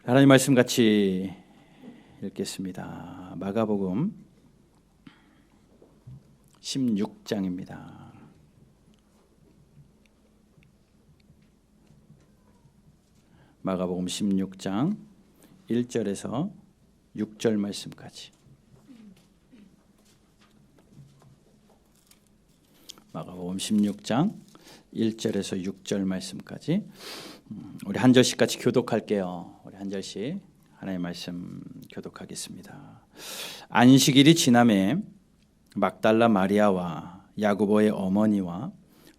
하나님 말씀 같이 읽겠습니다. 마가복음 16장입니다. 마가복음 16장 1절에서 6절 말씀까지. 마가복음 16장 1절에서 6절 말씀까지. 우리 한 절씩 같이 교독할게요. 우리 한 절씩 하나님의 말씀 교독하겠습니다. 안식일이 지남에 막달라 마리아와 야고보의 어머니와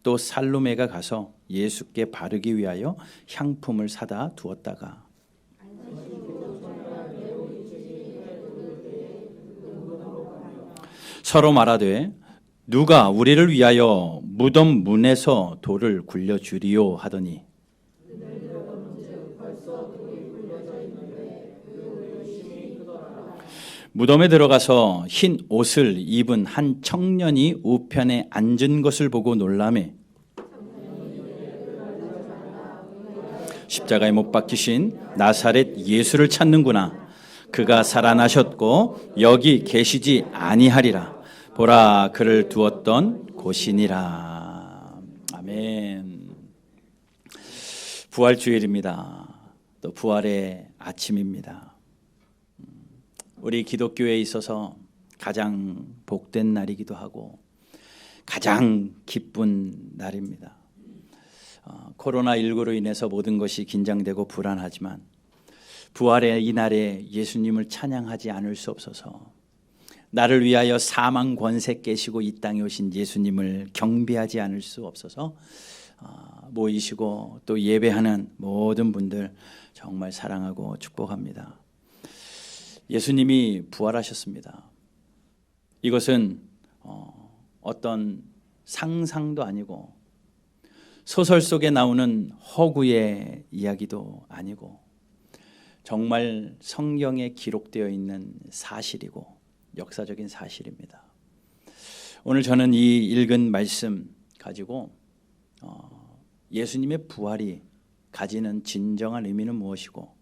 또 살로메가 가서 예수께 바르기 위하여 향품을 사다 두었다가 서로 말하되 누가 우리를 위하여 무덤 문에서 돌을 굴려주리요 하더니 무덤에 들어가서 흰 옷을 입은 한 청년이 우편에 앉은 것을 보고 놀라매 십자가에 못 박히신 나사렛 예수를 찾는구나. 그가 살아나셨고 여기 계시지 아니하리라. 보라, 그를 두었던 곳이니라. 아멘. 부활주일입니다. 또 부활의 아침입니다. 우리 기독교에 있어서 가장 복된 날이기도 하고 가장 기쁜 날입니다. 코로나19로 인해서 모든 것이 긴장되고 불안하지만 부활의 이 날에 예수님을 찬양하지 않을 수 없어서 나를 위하여 사망 권세 깨시고 이 땅에 오신 예수님을 경배하지 않을 수 없어서 모이시고 또 예배하는 모든 분들 정말 사랑하고 축복합니다. 예수님이 부활하셨습니다. 이것은 어떤 상상도 아니고 소설 속에 나오는 허구의 이야기도 아니고 정말 성경에 기록되어 있는 사실이고 역사적인 사실입니다. 오늘 저는 이 읽은 말씀 가지고 예수님의 부활이 가지는 진정한 의미는 무엇이고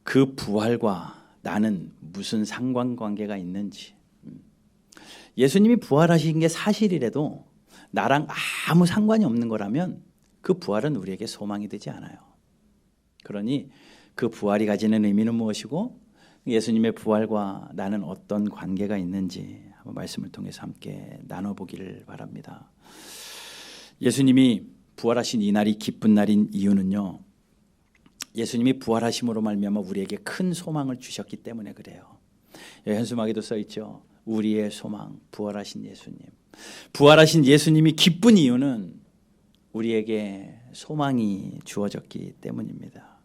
그 부활과 나는 무슨 상관관계가 있는지, 예수님이 부활하신 게 사실이라도 나랑 아무 상관이 없는 거라면 그 부활은 우리에게 소망이 되지 않아요. 그러니 그 부활이 가지는 의미는 무엇이고 예수님의 부활과 나는 어떤 관계가 있는지 한번 말씀을 통해서 함께 나눠보기를 바랍니다. 예수님이 부활하신 이 날이 기쁜 날인 이유는요, 예수님이 부활하심으로 말미암아 우리에게 큰 소망을 주셨기 때문에 그래요. 현수막에도 써있죠. 우리의 소망, 부활하신 예수님. 부활하신 예수님이 기쁜 이유는 우리에게 소망이 주어졌기 때문입니다.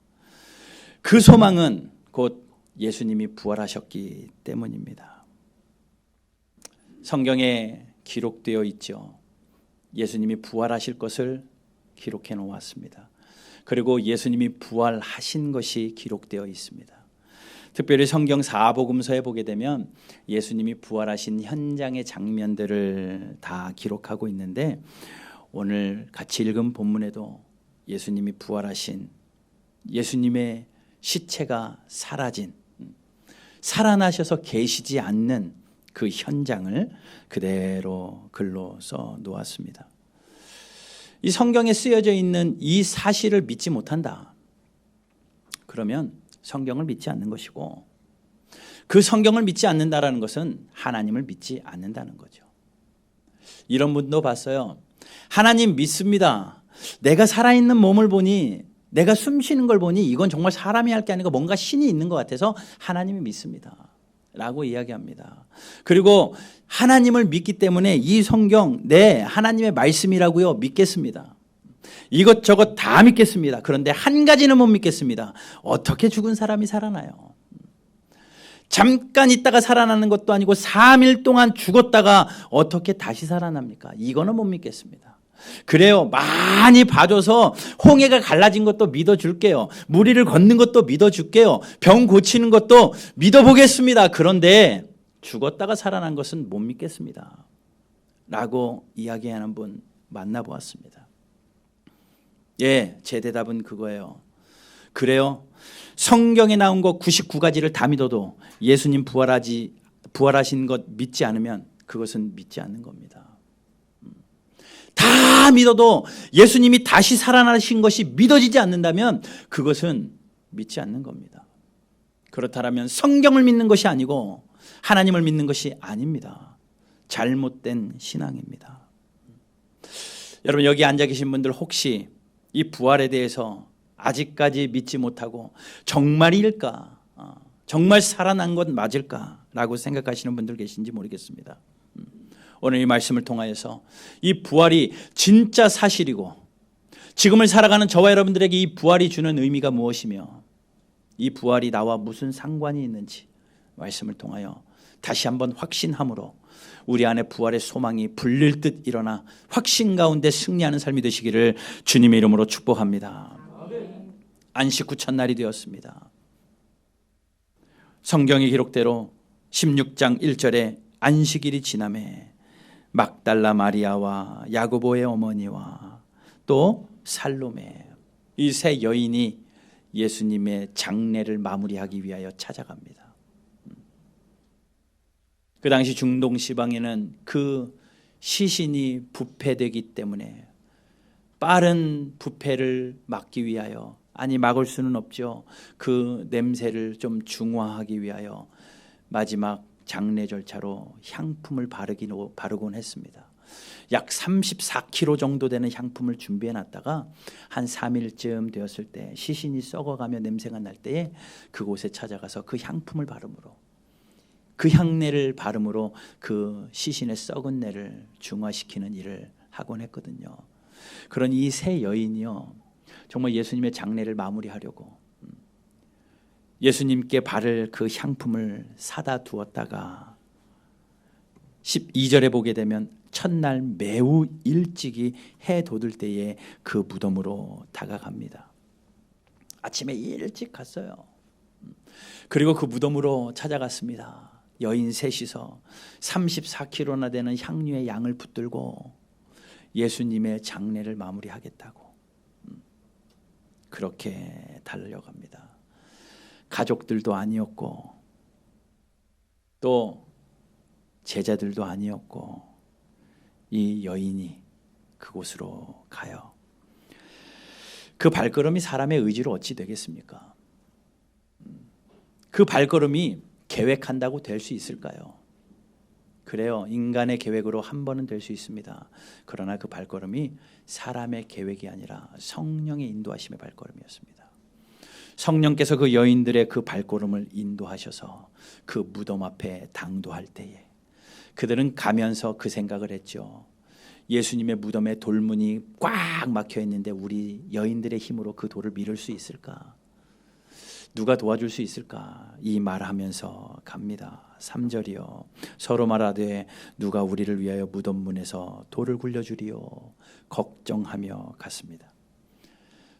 그 소망은 곧 예수님이 부활하셨기 때문입니다. 성경에 기록되어 있죠. 예수님이 부활하실 것을 기록해 놓았습니다. 그리고 예수님이 부활하신 것이 기록되어 있습니다. 특별히 성경 사복음서에 보게 되면 예수님이 부활하신 현장의 장면들을 다 기록하고 있는데 오늘 같이 읽은 본문에도 예수님이 부활하신, 예수님의 시체가 사라진, 살아나셔서 계시지 않는 그 현장을 그대로 글로 써 놓았습니다. 이 성경에 쓰여져 있는 이 사실을 믿지 못한다. 그러면 성경을 믿지 않는 것이고, 그 성경을 믿지 않는다라는 것은 하나님을 믿지 않는다는 거죠. 이런 분도 봤어요. 하나님 믿습니다. 내가 살아있는 몸을 보니, 내가 숨 쉬는 걸 보니 이건 정말 사람이 할 게 아니고 뭔가 신이 있는 것 같아서 하나님이 믿습니다 라고 이야기합니다. 그리고 하나님을 믿기 때문에 이 성경, 네, 하나님의 말씀이라고요, 믿겠습니다. 이것저것 다 믿겠습니다. 그런데 한 가지는 못 믿겠습니다. 어떻게 죽은 사람이 살아나요? 잠깐 있다가 살아나는 것도 아니고 3일 동안 죽었다가 어떻게 다시 살아납니까? 이거는 못 믿겠습니다. 그래요, 많이 봐줘서 홍해가 갈라진 것도 믿어줄게요. 무리를 걷는 것도 믿어줄게요. 병 고치는 것도 믿어보겠습니다. 그런데 죽었다가 살아난 것은 못 믿겠습니다 라고 이야기하는 분 만나보았습니다. 예, 제 대답은 그거예요. 그래요. 성경에 나온 것 99가지를 다 믿어도 예수님 부활하신 것 믿지 않으면 그것은 믿지 않는 겁니다. 다 믿어도 예수님이 다시 살아나신 것이 믿어지지 않는다면 그것은 믿지 않는 겁니다. 그렇다면 성경을 믿는 것이 아니고 하나님을 믿는 것이 아닙니다. 잘못된 신앙입니다. 여러분, 여기 앉아 계신 분들 혹시 이 부활에 대해서 아직까지 믿지 못하고 정말일까? 정말 살아난 것 맞을까? 라고 생각하시는 분들 계신지 모르겠습니다. 오늘 이 말씀을 통하여서 이 부활이 진짜 사실이고 지금을 살아가는 저와 여러분들에게 이 부활이 주는 의미가 무엇이며 이 부활이 나와 무슨 상관이 있는지 말씀을 통하여 다시 한번 확신함으로 우리 안에 부활의 소망이 불릴 듯 일어나 확신 가운데 승리하는 삶이 되시기를 주님의 이름으로 축복합니다. 안식 후 첫날이 되었습니다. 성경의 기록대로 16장 1절에 안식일이 지남에 막달라 마리아와 야고보의 어머니와 또 살로메 이 세 여인이 예수님의 장례를 마무리하기 위하여 찾아갑니다. 그 당시 중동 지방에는 그 시신이 부패되기 때문에 빠른 부패를 막기 위하여, 아니 막을 수는 없죠. 그 냄새를 좀 중화하기 위하여 마지막 장례 절차로 향품을 바르곤 했습니다. 약 34kg 정도 되는 향품을 준비해 놨다가 한 3일쯤 되었을 때 시신이 썩어가며 냄새가 날 때에 그곳에 찾아가서 그 향품을 바름으로, 그 향내를 바름으로 그 시신의 썩은 내를 중화시키는 일을 하곤 했거든요. 그런 이 세 여인이요, 정말 예수님의 장례를 마무리하려고 예수님께 바를 그 향품을 사다 두었다가 12절에 보게 되면 첫날 매우 일찍이 해 돋을 때에 그 무덤으로 다가갑니다. 아침에 일찍 갔어요. 그리고 그 무덤으로 찾아갔습니다. 여인 셋이서 34kg나 되는 향유의 양을 붙들고 예수님의 장례를 마무리하겠다고 그렇게 달려갑니다. 가족들도 아니었고 또 제자들도 아니었고 이 여인이 그곳으로 가요. 그 발걸음이 사람의 의지로 어찌 되겠습니까? 그 발걸음이 계획한다고 될 수 있을까요? 그래요. 인간의 계획으로 한 번은 될 수 있습니다. 그러나 그 발걸음이 사람의 계획이 아니라 성령의 인도하심의 발걸음이었습니다. 성령께서 그 여인들의 그 발걸음을 인도하셔서 그 무덤 앞에 당도할 때에 그들은 가면서 그 생각을 했죠. 예수님의 무덤에 돌문이 꽉 막혀 있는데 우리 여인들의 힘으로 그 돌을 밀을 수 있을까? 누가 도와줄 수 있을까? 이 말하면서 갑니다. 3절이요. 서로 말하되 누가 우리를 위하여 무덤 문에서 돌을 굴려주리요. 걱정하며 갔습니다.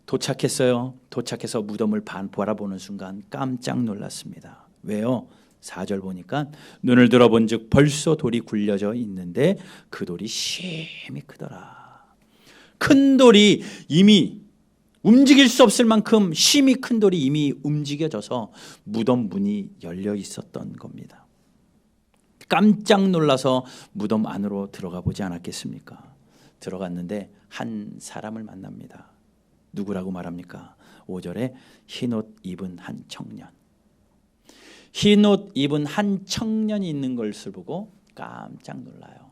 도착했어요. 도착해서 무덤을 바라보는 순간 깜짝 놀랐습니다. 왜요? 4절 보니까 눈을 들어본 즉 벌써 돌이 굴려져 있는데 그 돌이 심히 크더라. 큰 돌이 이미 움직일 수 없을 만큼 심히 큰 돌이 이미 움직여져서 무덤 문이 열려 있었던 겁니다. 깜짝 놀라서 무덤 안으로 들어가 보지 않았겠습니까? 들어갔는데 한 사람을 만납니다. 누구라고 말합니까? 5절에 흰옷 입은 한 청년. 흰옷 입은 한 청년이 있는 것을 보고 깜짝 놀라요.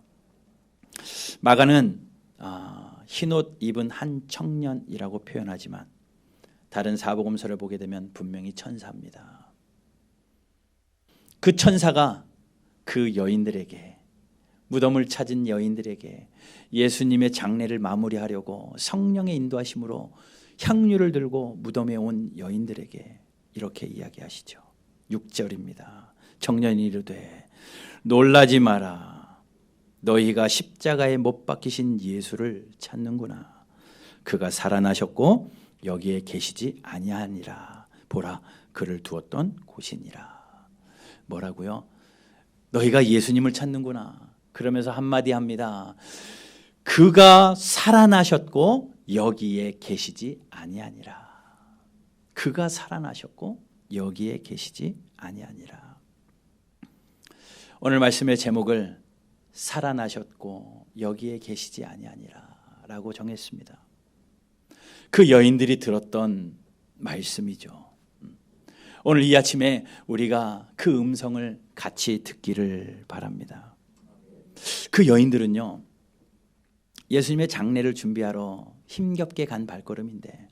마가는 흰옷 입은 한 청년이라고 표현하지만 다른 사복음서를 보게 되면 분명히 천사입니다. 그 천사가 그 여인들에게, 무덤을 찾은 여인들에게 예수님의 장례를 마무리하려고 성령의 인도하심으로 향유를 들고 무덤에 온 여인들에게 이렇게 이야기하시죠. 6절입니다. 청년이 이르되 놀라지 마라. 너희가 십자가에 못 박히신 예수를 찾는구나. 그가 살아나셨고 여기에 계시지 아니하니라. 보라, 그를 두었던 곳이니라. 뭐라고요? 너희가 예수님을 찾는구나. 그러면서 한마디 합니다. 그가 살아나셨고 여기에 계시지 아니하니라. 그가 살아나셨고 여기에 계시지 아니하니라. 오늘 말씀의 제목을 살아나셨고 여기에 계시지 아니하니라 라고 정했습니다. 그 여인들이 들었던 말씀이죠. 오늘 이 아침에 우리가 그 음성을 같이 듣기를 바랍니다. 그 여인들은요, 예수님의 장례를 준비하러 힘겹게 간 발걸음인데,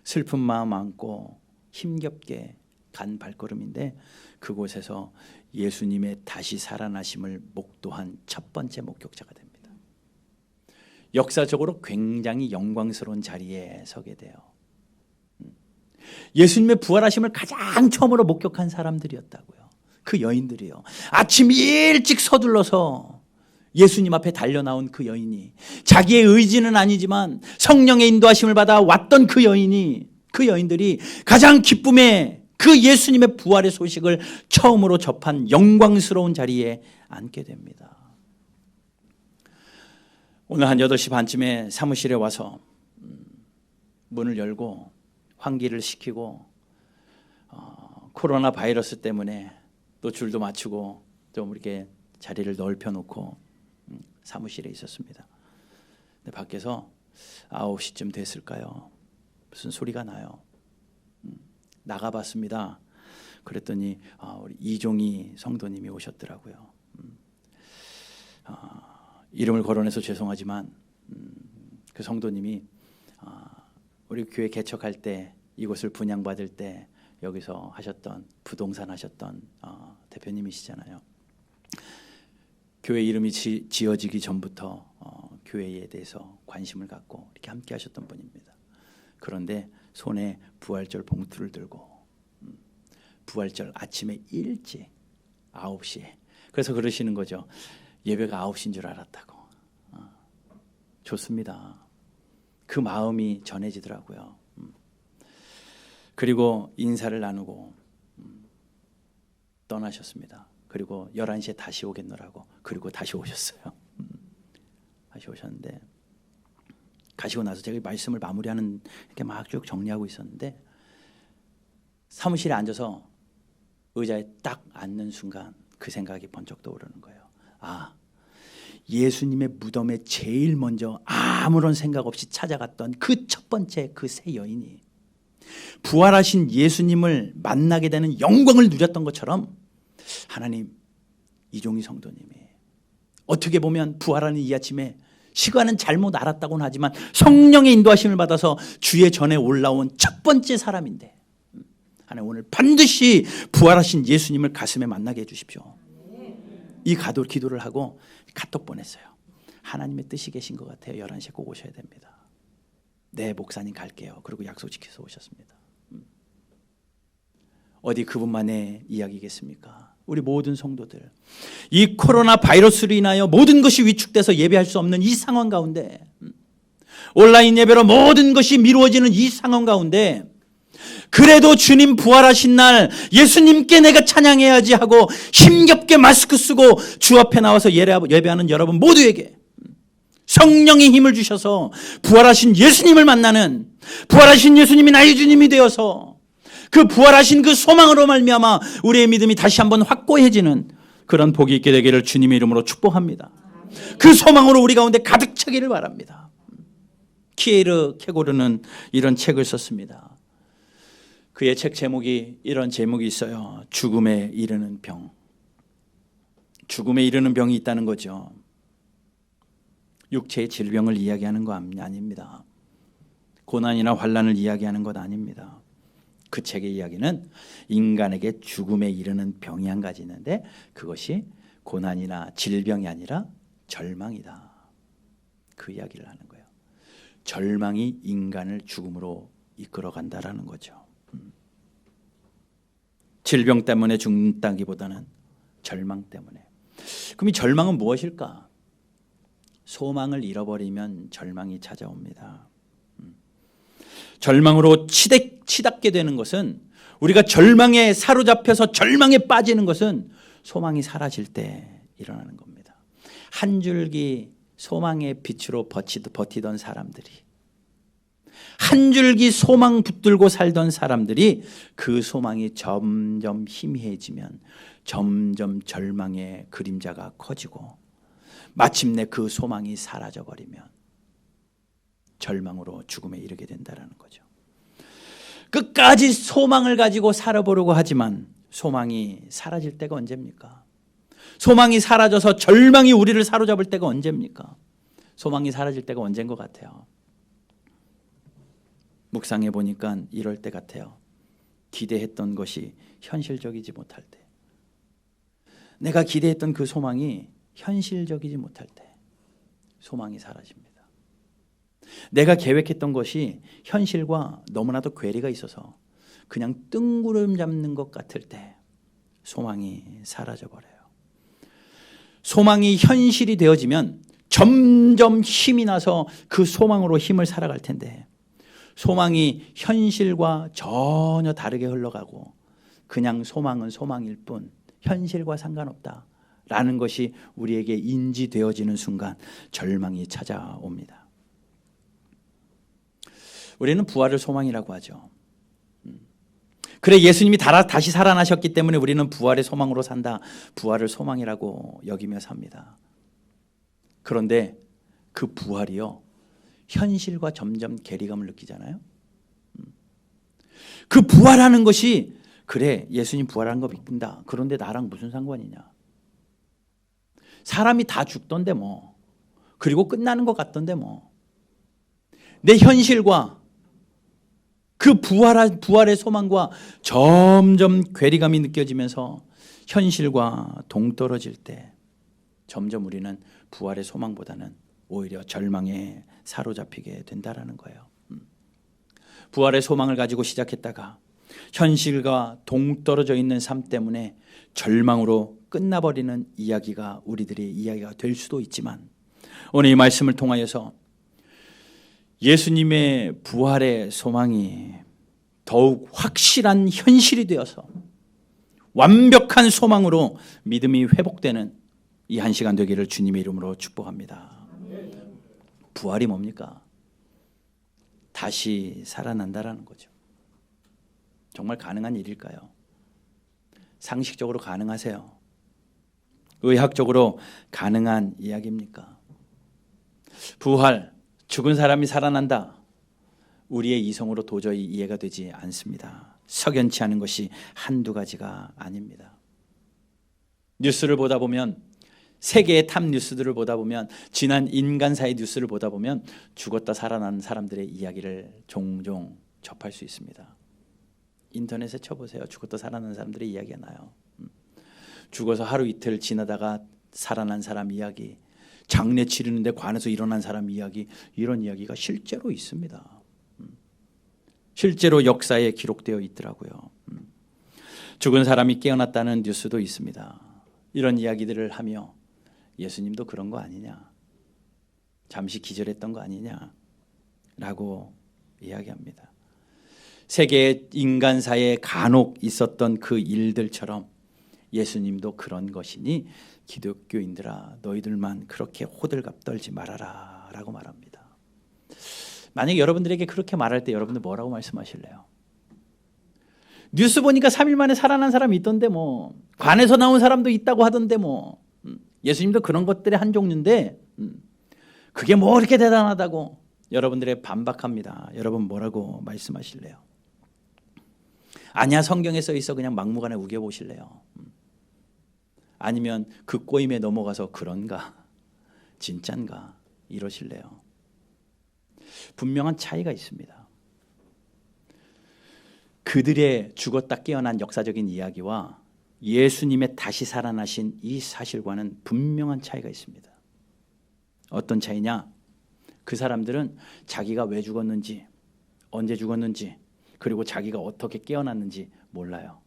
슬픈 마음 안고 힘겹게 간 발걸음인데, 그곳에서 예수님의 다시 살아나심을 목도한 첫 번째 목격자가 됩니다. 역사적으로 굉장히 영광스러운 자리에 서게 돼요. 예수님의 부활하심을 가장 처음으로 목격한 사람들이었다고요. 그 여인들이요. 아침 일찍 서둘러서 예수님 앞에 달려나온 그 여인이, 자기의 의지는 아니지만 성령의 인도하심을 받아 왔던 그 여인들이 가장 기쁨에 그 예수님의 부활의 소식을 처음으로 접한 영광스러운 자리에 앉게 됩니다. 오늘 한 8시 반쯤에 사무실에 와서 문을 열고 환기를 시키고 코로나 바이러스 때문에 또 줄도 맞추고 좀 이렇게 자리를 넓혀놓고 사무실에 있었습니다. 근데 밖에서 9시쯤 됐을까요? 무슨 소리가 나요. 나가봤습니다. 그랬더니 우리 이종희 성도님이 오셨더라고요. 이름을 거론해서 죄송하지만 그 성도님이 우리 교회 개척할 때, 이곳을 분양받을 때 여기서 하셨던, 부동산 하셨던 대표님이시잖아요. 교회 이름이 지어지기 전부터 교회에 대해서 관심을 갖고 이렇게 함께 하셨던 분입니다. 그런데 손에 부활절 봉투를 들고 부활절 아침에 일찍 9시에, 그래서 그러시는 거죠. 예배가 9시인 줄 알았다고. 좋습니다. 그 마음이 전해지더라고요. 그리고 인사를 나누고 떠나셨습니다. 그리고 11시에 다시 오겠노라고. 그리고 다시 오셨어요. 다시 오셨는데, 가시고 나서 제가 말씀을 마무리하는, 이렇게 막 쭉 정리하고 있었는데, 사무실에 앉아서 의자에 딱 앉는 순간 그 생각이 번쩍 떠오르는 거예요. 예수님의 무덤에 제일 먼저 아무런 생각 없이 찾아갔던 그 첫 번째 그 세 여인이 부활하신 예수님을 만나게 되는 영광을 누렸던 것처럼, 하나님, 이종희 성도님이 어떻게 보면 부활하는 이 아침에 시간은 잘못 알았다고는 하지만 성령의 인도하심을 받아서 주의 전에 올라온 첫 번째 사람인데, 하나님 오늘 반드시 부활하신 예수님을 가슴에 만나게 해주십시오. 이 기도를 하고 카톡 보냈어요. 하나님의 뜻이 계신 것 같아요. 11시에 꼭 오셔야 됩니다. 네, 목사님 갈게요. 그리고 약속 지켜서 오셨습니다. 어디 그분만의 이야기겠습니까? 우리 모든 성도들, 이 코로나 바이러스로 인하여 모든 것이 위축돼서 예배할 수 없는 이 상황 가운데, 온라인 예배로 모든 것이 미루어지는 이 상황 가운데, 그래도 주님 부활하신 날 예수님께 내가 찬양해야지 하고 힘겹게 마스크 쓰고 주 앞에 나와서 예배하는 여러분 모두에게 성령의 힘을 주셔서 부활하신 예수님을 만나는, 부활하신 예수님이 나의 주님이 되어서 그 부활하신 그 소망으로 말미암아 우리의 믿음이 다시 한번 확고해지는 그런 복이 있게 되기를 주님의 이름으로 축복합니다. 그 소망으로 우리 가운데 가득 차기를 바랍니다. 키에르 케고르는 이런 책을 썼습니다. 그의 책 제목이 이런 제목이 있어요. 죽음에 이르는 병. 죽음에 이르는 병이 있다는 거죠. 육체의 질병을 이야기하는 거 아닙니다. 고난이나 환난을 이야기하는 것 아닙니다. 그 책의 이야기는 인간에게 죽음에 이르는 병이 한 가지 있는데, 그것이 고난이나 질병이 아니라 절망이다. 그 이야기를 하는 거예요. 절망이 인간을 죽음으로 이끌어간다라는 거죠. 질병 때문에 죽는다기보다는 절망 때문에. 그럼 이 절망은 무엇일까? 소망을 잃어버리면 절망이 찾아옵니다. 절망으로 치닫게 되는 것은, 우리가 절망에 사로잡혀서 절망에 빠지는 것은 소망이 사라질 때 일어나는 겁니다. 한 줄기 소망의 빛으로 버티던 사람들이 한 줄기 소망 붙들고 살던 사람들이 그 소망이 점점 희미해지면 점점 절망의 그림자가 커지고 마침내 그 소망이 사라져버리면 절망으로 죽음에 이르게 된다는 거죠. 끝까지 소망을 가지고 살아보려고 하지만 소망이 사라질 때가 언제입니까? 소망이 사라져서 절망이 우리를 사로잡을 때가 언제입니까? 소망이 사라질 때가 언제인 것 같아요? 묵상해 보니까 이럴 때 같아요. 기대했던 것이 현실적이지 못할 때, 내가 기대했던 그 소망이 현실적이지 못할 때 소망이 사라집니다. 내가 계획했던 것이 현실과 너무나도 괴리가 있어서 그냥 뜬구름 잡는 것 같을 때 소망이 사라져버려요. 소망이 현실이 되어지면 점점 힘이 나서 그 소망으로 힘을 살아갈 텐데, 소망이 현실과 전혀 다르게 흘러가고 그냥 소망은 소망일 뿐 현실과 상관없다라는 것이 우리에게 인지되어지는 순간 절망이 찾아옵니다. 우리는 부활을 소망이라고 하죠. 그래, 예수님이 다시 살아나셨기 때문에 우리는 부활의 소망으로 산다. 부활을 소망이라고 여기며 삽니다. 그런데 그 부활이요, 현실과 점점 괴리감을 느끼잖아요. 그 부활하는 것이, 그래, 예수님 부활한 거 믿는다. 그런데 나랑 무슨 상관이냐? 사람이 다 죽던데 뭐, 그리고 끝나는 것 같던데 뭐. 내 현실과 그 부활의 소망과 점점 괴리감이 느껴지면서 현실과 동떨어질 때 점점 우리는 부활의 소망보다는 오히려 절망에 사로잡히게 된다라는 거예요. 부활의 소망을 가지고 시작했다가 현실과 동떨어져 있는 삶 때문에 절망으로 끝나버리는 이야기가 우리들의 이야기가 될 수도 있지만, 오늘 이 말씀을 통하여서 예수님의 부활의 소망이 더욱 확실한 현실이 되어서 완벽한 소망으로 믿음이 회복되는 이 한 시간 되기를 주님의 이름으로 축복합니다. 부활이 뭡니까? 다시 살아난다라는 거죠. 정말 가능한 일일까요? 상식적으로 가능하세요? 의학적으로 가능한 이야기입니까? 부활, 죽은 사람이 살아난다. 우리의 이성으로 도저히 이해가 되지 않습니다. 석연치 않은 것이 한두 가지가 아닙니다. 뉴스를 보다 보면, 세계의 탑 뉴스들을 보다 보면, 지난 인간사의 뉴스를 보다 보면 죽었다 살아난 사람들의 이야기를 종종 접할 수 있습니다. 인터넷에 쳐보세요. 죽었다 살아난 사람들의 이야기가 나요. 죽어서 하루 이틀 지나다가 살아난 사람 이야기, 장례 치르는데 관에서 일어난 사람 이야기, 이런 이야기가 실제로 있습니다. 실제로 역사에 기록되어 있더라고요. 죽은 사람이 깨어났다는 뉴스도 있습니다. 이런 이야기들을 하며 예수님도 그런 거 아니냐, 잠시 기절했던 거 아니냐 라고 이야기합니다. 세계의 인간사에 간혹 있었던 그 일들처럼 예수님도 그런 것이니 기독교인들아, 너희들만 그렇게 호들갑 떨지 말아라 라고 말합니다. 만약에 여러분들에게 그렇게 말할 때 여러분들 뭐라고 말씀하실래요? 뉴스 보니까 3일 만에 살아난 사람이 있던데 뭐, 관에서 나온 사람도 있다고 하던데 뭐, 예수님도 그런 것들의 한 종류인데 그게 뭐 이렇게 대단하다고 여러분들의 반박합니다. 여러분 뭐라고 말씀하실래요? 아니야, 성경에 써 있어, 그냥 막무가내 우겨보실래요? 아니면 그 꼬임에 넘어가서 그런가, 진짠가 이러실래요? 분명한 차이가 있습니다. 그들의 죽었다 깨어난 역사적인 이야기와 예수님의 다시 살아나신 이 사실과는 분명한 차이가 있습니다. 어떤 차이냐? 그 사람들은 자기가 왜 죽었는지, 언제 죽었는지, 그리고 자기가 어떻게 깨어났는지 몰라요.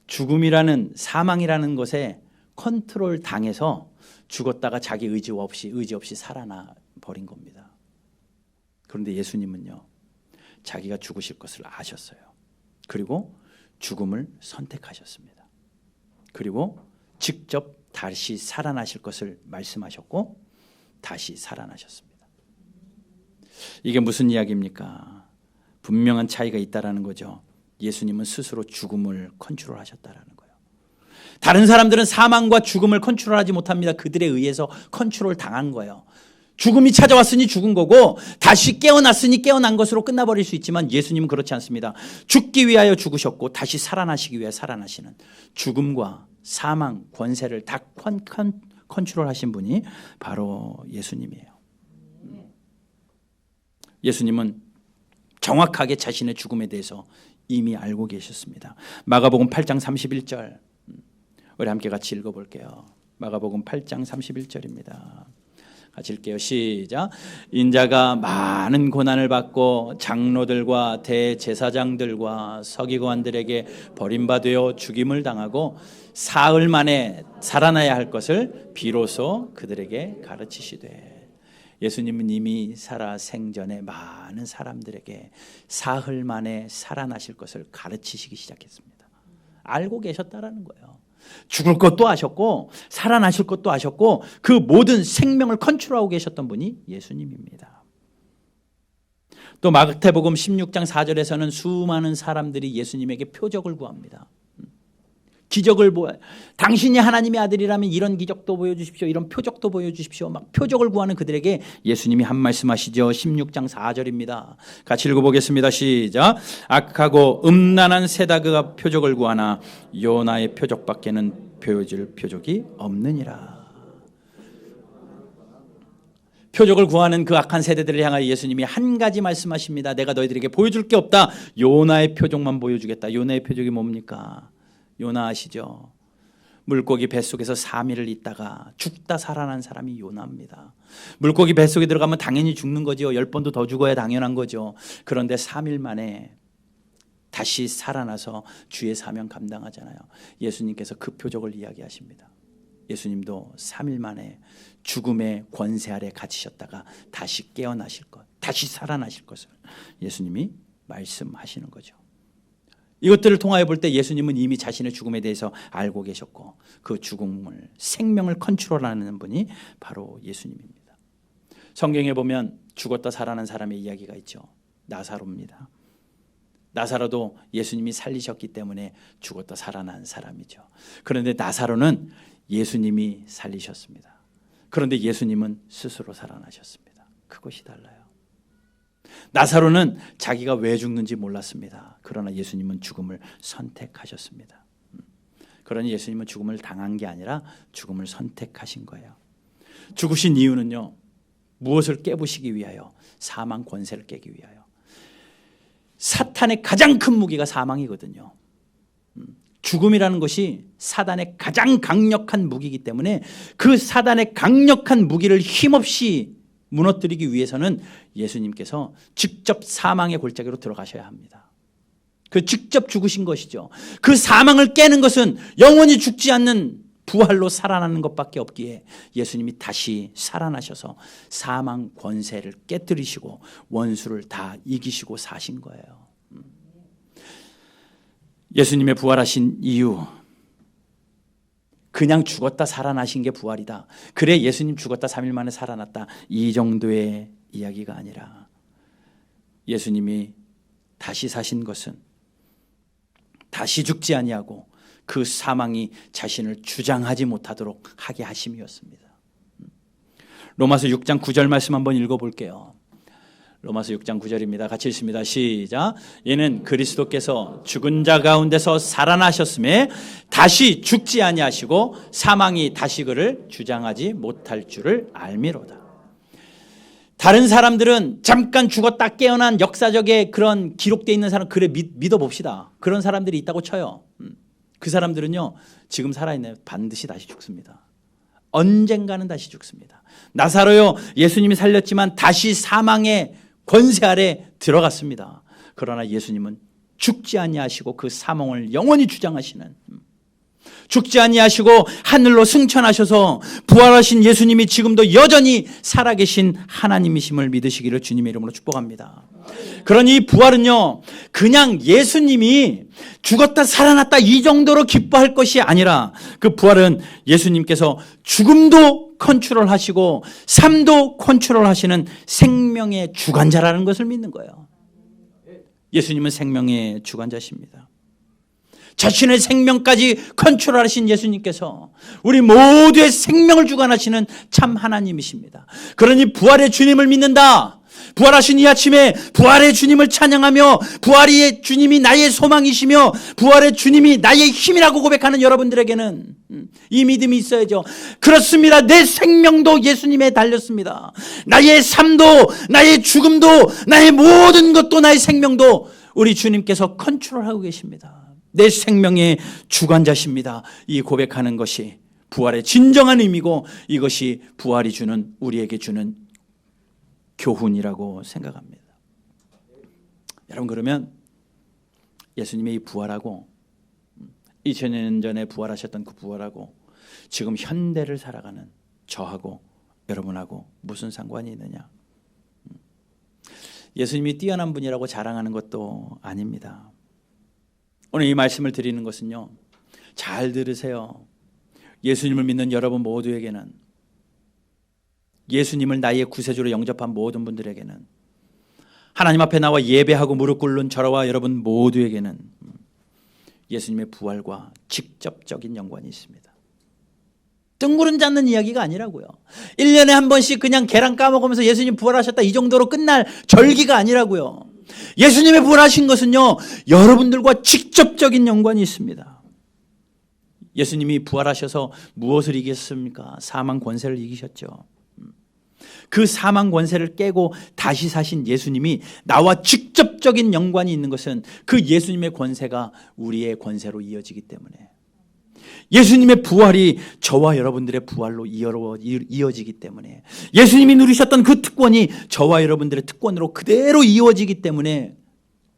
죽음이라는, 사망이라는 것에 컨트롤 당해서 죽었다가 자기 의지 없이 살아나 버린 겁니다. 그런데 예수님은요, 자기가 죽으실 것을 아셨어요. 그리고 죽음을 선택하셨습니다. 그리고 직접 다시 살아나실 것을 말씀하셨고 다시 살아나셨습니다. 이게 무슨 이야기입니까? 분명한 차이가 있다라는 거죠. 예수님은 스스로 죽음을 컨트롤하셨다라는 거예요. 다른 사람들은 사망과 죽음을 컨트롤하지 못합니다. 그들에 의해서 컨트롤 당한 거예요. 죽음이 찾아왔으니 죽은 거고 다시 깨어났으니 깨어난 것으로 끝나버릴 수 있지만 예수님은 그렇지 않습니다. 죽기 위하여 죽으셨고 다시 살아나시기 위해 살아나시는, 죽음과 사망, 권세를 다 컨트롤하신 분이 바로 예수님이에요. 예수님은 정확하게 자신의 죽음에 대해서 이미 알고 계셨습니다. 마가복음 8장 31절 우리 함께 같이 읽어볼게요. 마가복음 8장 31절입니다. 같이 읽게요. 시작. 인자가 많은 고난을 받고 장로들과 대제사장들과 서기관들에게 버림받아 죽임을 당하고 사흘 만에 살아나야 할 것을 비로소 그들에게 가르치시되, 예수님은 이미 살아 생전에 많은 사람들에게 사흘 만에 살아나실 것을 가르치시기 시작했습니다. 알고 계셨다라는 거예요. 죽을 것도 아셨고 살아나실 것도 아셨고 그 모든 생명을 컨트롤하고 계셨던 분이 예수님입니다. 또 마태복음 16장 4절에서는 수많은 사람들이 예수님에게 표적을 구합니다. 기적을 보여, 당신이 하나님의 아들이라면 이런 기적도 보여주십시오, 이런 표적도 보여주십시오, 막 표적을 구하는 그들에게 예수님이 한 말씀하시죠. 16장 4절입니다. 같이 읽어보겠습니다. 시작. 악하고 음란한 세다그가 표적을 구하나 요나의 표적밖에는 보여줄 표적이 없느니라. 표적을 구하는 그 악한 세대들을 향하여 예수님이 한 가지 말씀하십니다. 내가 너희들에게 보여줄 게 없다. 요나의 표적만 보여주겠다. 요나의 표적이 뭡니까? 요나 아시죠? 물고기 뱃속에서 3일을 있다가 죽다 살아난 사람이 요나입니다. 물고기 뱃속에 들어가면 당연히 죽는 거죠. 10번도 더 죽어야 당연한 거죠. 그런데 3일 만에 다시 살아나서 주의 사명 감당하잖아요. 예수님께서 그 표적을 이야기하십니다. 예수님도 3일 만에 죽음의 권세 아래 갇히셨다가 다시 깨어나실 것, 다시 살아나실 것을 예수님이 말씀하시는 거죠. 이것들을 통하여 볼 때 예수님은 이미 자신의 죽음에 대해서 알고 계셨고 그 죽음을, 생명을 컨트롤하는 분이 바로 예수님입니다. 성경에 보면 죽었다 살아난 사람의 이야기가 있죠. 나사로입니다. 나사로도 예수님이 살리셨기 때문에 죽었다 살아난 사람이죠. 그런데 나사로는 예수님이 살리셨습니다. 그런데 예수님은 스스로 살아나셨습니다. 그것이 달라요. 나사로는 자기가 왜 죽는지 몰랐습니다. 그러나 예수님은 죽음을 선택하셨습니다. 그러니 예수님은 죽음을 당한 게 아니라 죽음을 선택하신 거예요. 죽으신 이유는요, 무엇을 깨부시기 위하여? 사망 권세를 깨기 위하여. 사탄의 가장 큰 무기가 사망이거든요. 죽음이라는 것이 사단의 가장 강력한 무기이기 때문에 그 사단의 강력한 무기를 힘없이 무너뜨리기 위해서는 예수님께서 직접 사망의 골짜기로 들어가셔야 합니다. 그 직접 죽으신 것이죠. 그 사망을 깨는 것은 영원히 죽지 않는 부활로 살아나는 것밖에 없기에 예수님이 다시 살아나셔서 사망 권세를 깨뜨리시고 원수를 다 이기시고 사신 거예요. 예수님의 부활하신 이유, 그냥 죽었다 살아나신 게 부활이다, 그래 예수님 죽었다 3일 만에 살아났다, 이 정도의 이야기가 아니라 예수님이 다시 사신 것은 다시 죽지 아니하고 그 사망이 자신을 주장하지 못하도록 하게 하심이었습니다. 로마서 6장 9절 말씀 한번 읽어볼게요. 로마서 6장 9절입니다. 같이 읽습니다. 시작. 이는 그리스도께서 죽은 자 가운데서 살아나셨음에 다시 죽지 아니하시고 사망이 다시 그를 주장하지 못할 줄을 알미로다. 다른 사람들은 잠깐 죽었다 깨어난 역사적의 그런 기록되어 있는 사람, 그래 믿어봅시다. 그런 사람들이 있다고 쳐요. 그 사람들은요, 지금 살아있는 반드시 다시 죽습니다. 언젠가는 다시 죽습니다. 나사로요, 예수님이 살렸지만 다시 사망의 권세 아래 들어갔습니다. 그러나 예수님은 죽지 아니하시고 그 사망을 영원히 주장하시는, 죽지 아니하시고 하늘로 승천하셔서 부활하신 예수님이 지금도 여전히 살아계신 하나님이심을 믿으시기를 주님의 이름으로 축복합니다. 그러니 부활은요, 그냥 예수님이 죽었다 살아났다 이 정도로 기뻐할 것이 아니라, 그 부활은 예수님께서 죽음도 컨트롤하시고 삶도 컨트롤하시는 생명의 주관자라는 것을 믿는 거예요. 예수님은 생명의 주관자십니다. 자신의 생명까지 컨트롤하신 예수님께서 우리 모두의 생명을 주관하시는 참 하나님이십니다. 그러니 부활의 주님을 믿는다. 부활하신 이 아침에 부활의 주님을 찬양하며 부활의 주님이 나의 소망이시며 부활의 주님이 나의 힘이라고 고백하는 여러분들에게는 이 믿음이 있어야죠. 그렇습니다. 내 생명도 예수님에 달렸습니다. 나의 삶도 나의 죽음도 나의 모든 것도 나의 생명도 우리 주님께서 컨트롤하고 계십니다. 내 생명의 주관자십니다. 이 고백하는 것이 부활의 진정한 의미고 이것이 부활이 주는 우리에게 주는 교훈이라고 생각합니다. 여러분, 그러면 예수님의 이 부활하고 2000년 전에 부활하셨던 그 부활하고 지금 현대를 살아가는 저하고 여러분하고 무슨 상관이 있느냐? 예수님이 뛰어난 분이라고 자랑하는 것도 아닙니다. 오늘 이 말씀을 드리는 것은요, 잘 들으세요. 예수님을 믿는 여러분 모두에게는, 예수님을 나의 구세주로 영접한 모든 분들에게는, 하나님 앞에 나와 예배하고 무릎 꿇는 저와 여러분 모두에게는 예수님의 부활과 직접적인 연관이 있습니다. 뜬구름 잡는 이야기가 아니라고요. 1년에 한 번씩 그냥 계란 까먹으면서 예수님 부활하셨다 이 정도로 끝날 절기가 아니라고요. 예수님의 부활하신 것은요, 여러분들과 직접적인 연관이 있습니다. 예수님이 부활하셔서 무엇을 이겼습니까? 사망 권세를 이기셨죠. 그 사망 권세를 깨고 다시 사신 예수님이 나와 직접적인 연관이 있는 것은 그 예수님의 권세가 우리의 권세로 이어지기 때문에, 예수님의 부활이 저와 여러분들의 부활로 이어지기 때문에, 예수님이 누리셨던 그 특권이 저와 여러분들의 특권으로 그대로 이어지기 때문에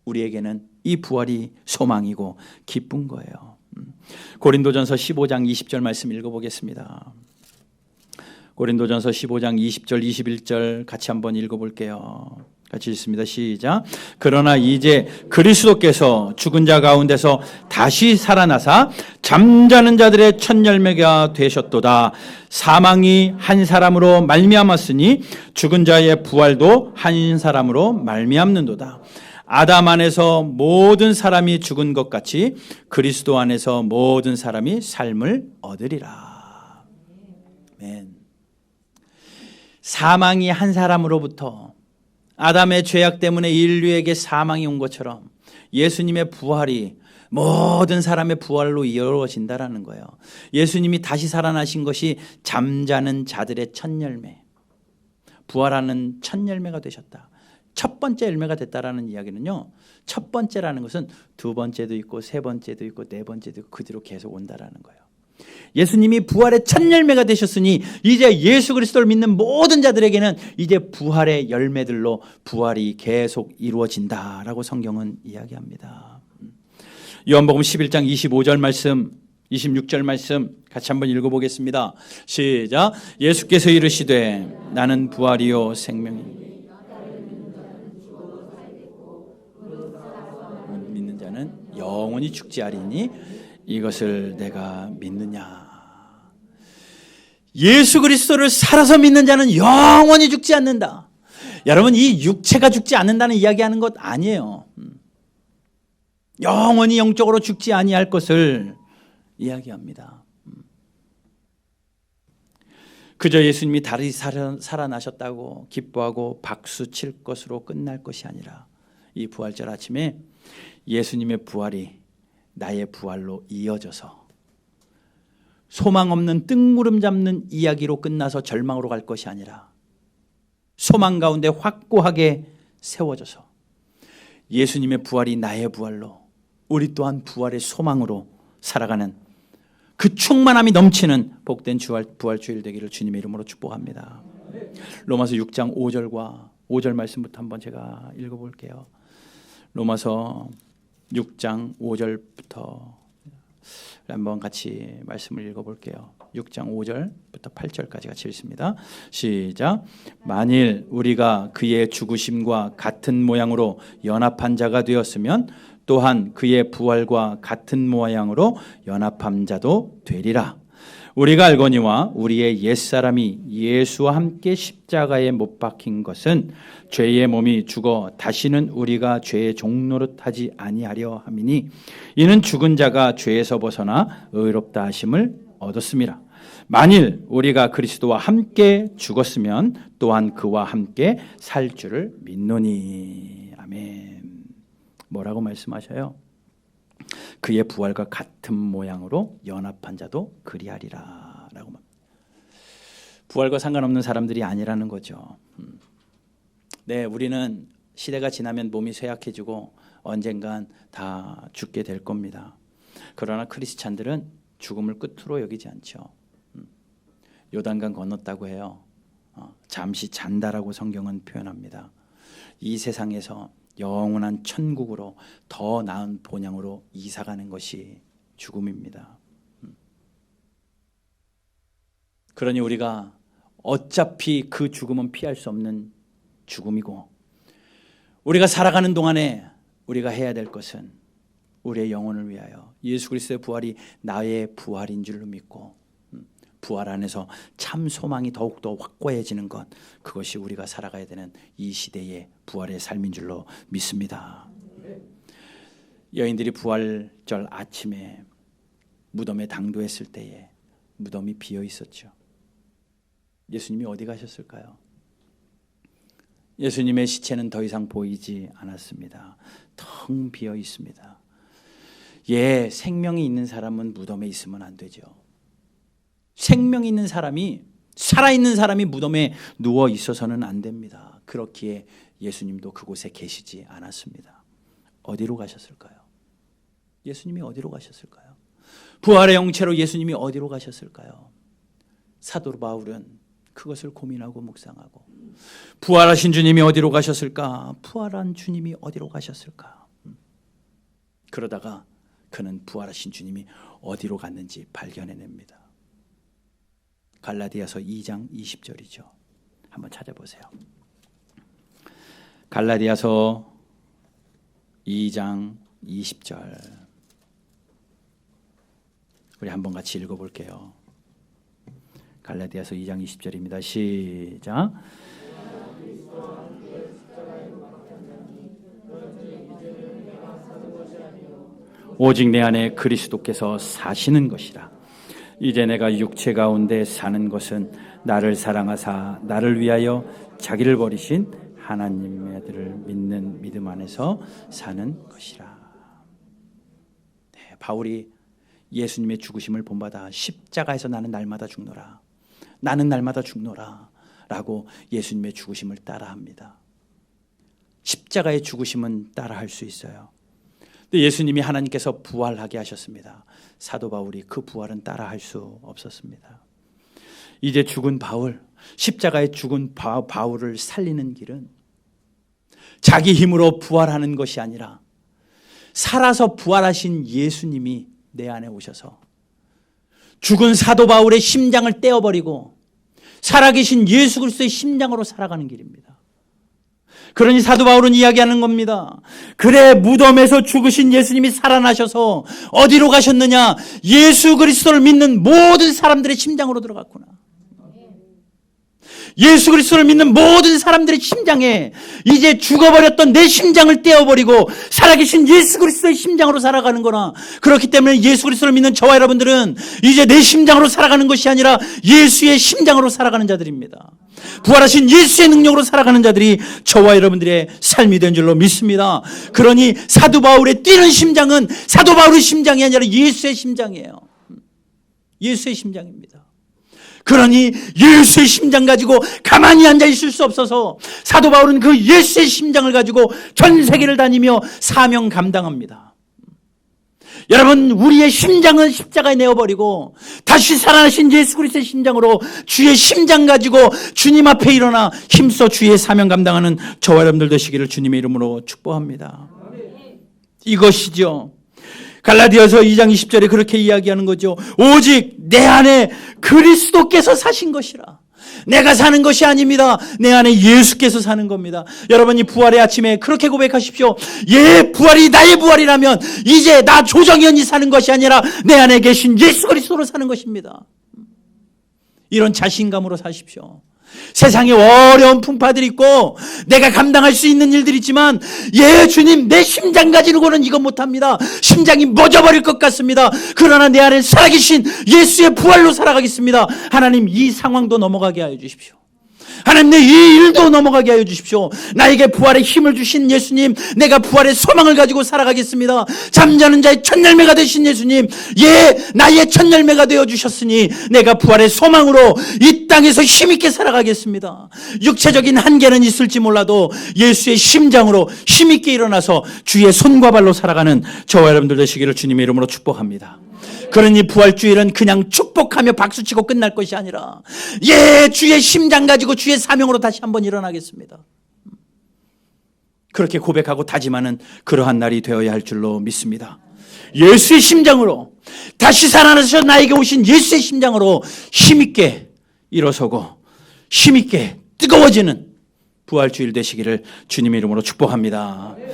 우리에게는 이 부활이 소망이고 기쁜 거예요. 고린도전서 15장 20절 말씀 읽어보겠습니다. 고린도전서 15장 20절 21절 같이 한번 읽어볼게요. 같이 읽습니다. 시작. 그러나 이제 그리스도께서 죽은 자 가운데서 다시 살아나사 잠자는 자들의 첫 열매가 되셨도다. 사망이 한 사람으로 말미암았으니 죽은 자의 부활도 한 사람으로 말미암는도다. 아담 안에서 모든 사람이 죽은 것 같이 그리스도 안에서 모든 사람이 삶을 얻으리라. 아멘. 사망이 한 사람으로부터, 아담의 죄악 때문에 인류에게 사망이 온 것처럼 예수님의 부활이 모든 사람의 부활로 이루어진다라는 거예요. 예수님이 다시 살아나신 것이 잠자는 자들의 첫 열매, 부활하는 첫 열매가 되셨다. 첫 번째 열매가 됐다라는 이야기는요, 첫 번째라는 것은 두 번째도 있고 세 번째도 있고 네 번째도 있고 그 뒤로 계속 온다라는 거예요. 예수님이 부활의 첫 열매가 되셨으니 이제 예수 그리스도를 믿는 모든 자들에게는 이제 부활의 열매들로 부활이 계속 이루어진다라고 성경은 이야기합니다. 요한복음 11장 25절 말씀 26절 말씀 같이 한번 읽어보겠습니다. 시작. 예수께서 이르시되 나는 부활이요 생명이니 믿는 자는 영원히 죽지 아니하니 이것을 내가 믿느냐. 예수 그리스도를 살아서 믿는 자는 영원히 죽지 않는다. 여러분, 이 육체가 죽지 않는다는 이야기하는 것 아니에요. 영원히 영적으로 죽지 아니할 것을 이야기합니다. 그저 예수님이 다시 살아나셨다고 기뻐하고 박수 칠 것으로 끝날 것이 아니라 이 부활절 아침에 예수님의 부활이 나의 부활로 이어져서 소망 없는 뜬구름 잡는 이야기로 끝나서 절망으로 갈 것이 아니라 소망 가운데 확고하게 세워져서 예수님의 부활이 나의 부활로, 우리 또한 부활의 소망으로 살아가는 그 충만함이 넘치는 복된 부활주일 되기를 주님의 이름으로 축복합니다. 로마서 6장 5절과 5절 말씀부터 한번 제가 읽어볼게요. 로마서 6장 5절부터 한번 같이 말씀을 읽어볼게요. 6장 5절부터 8절까지 같이 읽습니다. 시작. 만일 우리가 그의 죽으심과 같은 모양으로 연합한 자가 되었으면 또한 그의 부활과 같은 모양으로 연합한 자도 되리라. 우리가 알거니와 우리의 옛사람이 예수와 함께 십자가에 못 박힌 것은 죄의 몸이 죽어 다시는 우리가 죄의 종노릇하지 아니하려 함이니 이는 죽은 자가 죄에서 벗어나 의롭다 하심을 얻었음이라. 만일 우리가 그리스도와 함께 죽었으면 또한 그와 함께 살 줄을 믿노니. 아멘. 뭐라고 말씀하셔요? 그의 부활과 같은 모양으로 연합한 자도 그리하리라 라고 말합니다. 부활과 상관없는 사람들이 아니라는 거죠. 네, 우리는 시대가 지나면 몸이 쇠약해지고 언젠간 다 죽게 될 겁니다. 그러나 크리스찬들은 죽음을 끝으로 여기지 않죠. 요단강 건넜다고 해요. 잠시 잔다라고 성경은 표현합니다. 이 세상에서 영원한 천국으로 더 나은 본향으로 이사가는 것이 죽음입니다. 그러니 우리가 어차피 그 죽음은 피할 수 없는 죽음이고, 우리가 살아가는 동안에 우리가 해야 될 것은 우리의 영혼을 위하여 예수 그리스도의 부활이 나의 부활인 줄로 믿고, 부활 안에서 참 소망이 더욱더 확고해지는 것, 그것이 우리가 살아가야 되는 이 시대의 부활의 삶인 줄로 믿습니다. 여인들이 부활절 아침에 무덤에 당도했을 때에 무덤이 비어 있었죠. 예수님이 어디 가셨을까요? 예수님의 시체는 더 이상 보이지 않았습니다. 텅 비어 있습니다. 생명이 있는 사람은 무덤에 있으면 안 되죠. 생명 있는 사람이, 살아있는 사람이 무덤에 누워 있어서는 안 됩니다. 그렇기에 예수님도 그곳에 계시지 않았습니다. 어디로 가셨을까요? 예수님이 어디로 가셨을까요? 부활의 영체로 예수님이 어디로 가셨을까요? 사도 바울은 그것을 고민하고 묵상하고, 부활하신 주님이 어디로 가셨을까? 부활한 주님이 어디로 가셨을까? 그러다가 그는 부활하신 주님이 어디로 갔는지 발견해냅니다. 갈라디아서 2장 20절이죠. 한번 찾아보세요. 갈라디아서 2장 20절. 우리 한번 같이 읽어볼게요. 갈라디아서 2장 20절입니다. 시작. 오직 내 안에 그리스도께서 사시는 것이라. 이제 내가 육체 가운데 사는 것은 나를 사랑하사 나를 위하여 자기를 버리신 하나님의 아들을 믿는 믿음 안에서 사는 것이라. 네, 바울이 예수님의 죽으심을 본받아 십자가에서 나는 날마다 죽노라, 나는 날마다 죽노라 라고 예수님의 죽으심을 따라합니다. 십자가의 죽으심은 따라할 수 있어요. 예수님이 하나님께서 부활하게 하셨습니다. 사도 바울이 그 부활은 따라할 수 없었습니다. 이제 죽은 바울, 십자가에 죽은 바울을 살리는 길은 자기 힘으로 부활하는 것이 아니라 살아서 부활하신 예수님이 내 안에 오셔서 죽은 사도 바울의 심장을 떼어버리고 살아계신 예수 그리스도의 심장으로 살아가는 길입니다. 그러니 사도 바울은 이야기하는 겁니다. 그래, 무덤에서 죽으신 예수님이 살아나셔서 어디로 가셨느냐? 예수 그리스도를 믿는 모든 사람들의 심장으로 들어갔구나. 예수 그리스도를 믿는 모든 사람들의 심장에 이제 죽어버렸던 내 심장을 떼어버리고 살아계신 예수 그리스도의 심장으로 살아가는 거나, 그렇기 때문에 예수 그리스도를 믿는 저와 여러분들은 이제 내 심장으로 살아가는 것이 아니라 예수의 심장으로 살아가는 자들입니다. 부활하신 예수의 능력으로 살아가는 자들이 저와 여러분들의 삶이 된 줄로 믿습니다. 그러니 사도 바울의 뛰는 심장은 사도 바울의 심장이 아니라 예수의 심장이에요. 예수의 심장입니다. 그러니 예수의 심장 가지고 가만히 앉아 있을 수 없어서 사도 바울은 그 예수의 심장을 가지고 전 세계를 다니며 사명 감당합니다. 여러분, 우리의 심장은 십자가에 내어버리고 다시 살아나신 예수 그리스도의 심장으로 주의 심장 가지고 주님 앞에 일어나 힘써 주의 사명 감당하는 저와 여러분들 되시기를 주님의 이름으로 축복합니다. 이것이죠. 갈라디아서 2장 20절에 그렇게 이야기하는 거죠. 오직 내 안에 그리스도께서 사신 것이라. 내가 사는 것이 아닙니다. 내 안에 예수께서 사는 겁니다. 여러분이 부활의 아침에 그렇게 고백하십시오. 예, 부활이 나의 부활이라면 이제 나 조정현이 사는 것이 아니라 내 안에 계신 예수 그리스도로 사는 것입니다. 이런 자신감으로 사십시오. 세상에 어려운 풍파들이 있고 내가 감당할 수 있는 일들이 있지만 예 주님 내 심장 가지고는 이거 못합니다. 심장이 멎어버릴 것 같습니다. 그러나 내 안에 살아계신 예수의 부활로 살아가겠습니다. 하나님 이 상황도 넘어가게 하여 주십시오. 하나님 내 이 일도 넘어가게 하여 주십시오. 나에게 부활의 힘을 주신 예수님, 내가 부활의 소망을 가지고 살아가겠습니다. 잠자는 자의 첫 열매가 되신 예수님, 예 나의 첫 열매가 되어 주셨으니 내가 부활의 소망으로 이 땅에서 힘있게 살아가겠습니다. 육체적인 한계는 있을지 몰라도 예수의 심장으로 힘있게 일어나서 주의 손과 발로 살아가는 저와 여러분들 되시기를 주님의 이름으로 축복합니다. 그러니 부활주일은 그냥 축복하며 박수치고 끝날 것이 아니라 예 주의 심장 가지고 주의 사명으로 다시 한번 일어나겠습니다. 그렇게 고백하고 다짐하는 그러한 날이 되어야 할 줄로 믿습니다. 예수의 심장으로 다시 살아나셔 나에게 오신 예수의 심장으로 힘있게 일어서고 힘있게 뜨거워지는 부활주일 되시기를 주님의 이름으로 축복합니다.